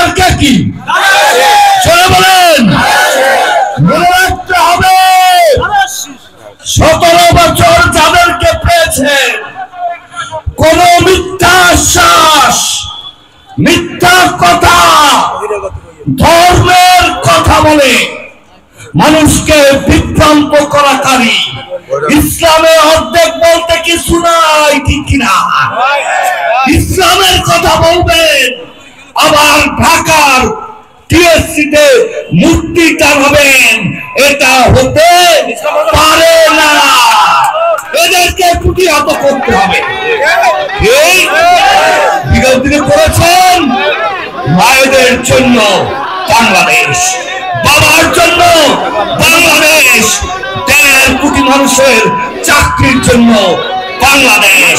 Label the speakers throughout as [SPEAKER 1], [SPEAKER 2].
[SPEAKER 1] মার্কা কি? চলে বলেন। মনে রাখতে হবে 17 বছর যাদেরকে পেয়েছে কোন মিথ্যা আশ্বাস, মিথ্যা কথা, ধর্মের কথা বলে মানুষকে বিভ্রান্ত করাকারী, ইসলামের অর্ধেক বলতে কিছু নাই, ঠিক কিনা? ইসলামের কথা বলবেন আবার ঢাকার টিএসসিতে মূর্তি টানাবেন, এটা হতে পারে না। এদেরকে প্রতিহত করতে হবে। এই বিগত দিনে করেছেন মায়েদের জন্য বাংলাদেশ, বাবার জন্য বাংলাদেশ, 1.5 কোটি মানুষের চাকরির জন্য বাংলাদেশ,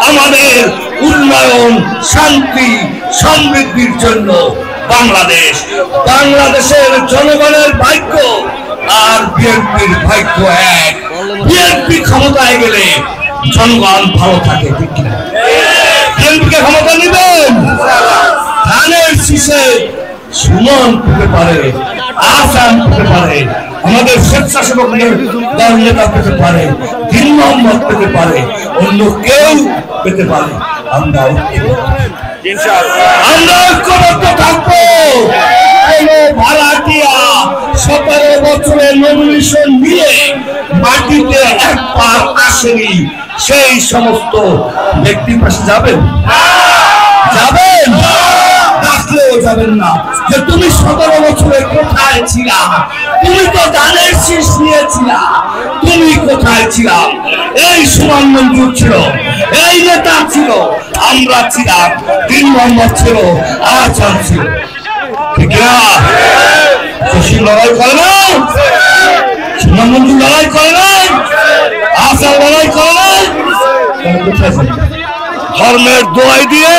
[SPEAKER 1] আমাদের উন্নয়ন, শান্তি, সমৃদ্ধির জন্য বাংলাদেশ। বাংলাদেশের জনগণের ভাগ্য আর বিএনপির ভাগ্য এক। বিএনপি ক্ষমতায় গেলে জনগণ ভালো থাকে, ঠিক কিনা? বিএনপিকে ক্ষমতা নিবেন, ধানের শীষে সুমন পেতে পারে, আসাম পেতে পারে, আমাদের স্বেচ্ছাসেবক দল নেতা পেতে পারে, দিন মোহাম্মদ পেতে পারে, অন্য কেউ পেতে পারে। আমরা ঐক্যবদ্ধ থাকবো। ভাড়াটিয়া 17 বছরের নমিনেশন নিয়ে মাটিতে একবার আসেনি, সেই সমস্ত ব্যক্তির পাশে যাবেন? যাবেন? ডাকলেও যাবেন না যে তুমি 17 বছরে কোথায় ছিলা? তুমি তো ধানের শীষ নিয়েছিলা, তুমি কোথায় ছিলা? এই সুমন মঞ্জুর ছিল, এই নেতা ছিল, আমরা ছিলাম, দিন মোহাম্মদ ছিল, আসাম ছিল, ঠিক না? শশী লড়াই করে না, সুমন মঞ্জুর লড়াই করে না, আসাম লড়াই করে না। ধর্মের দোহাই দিয়ে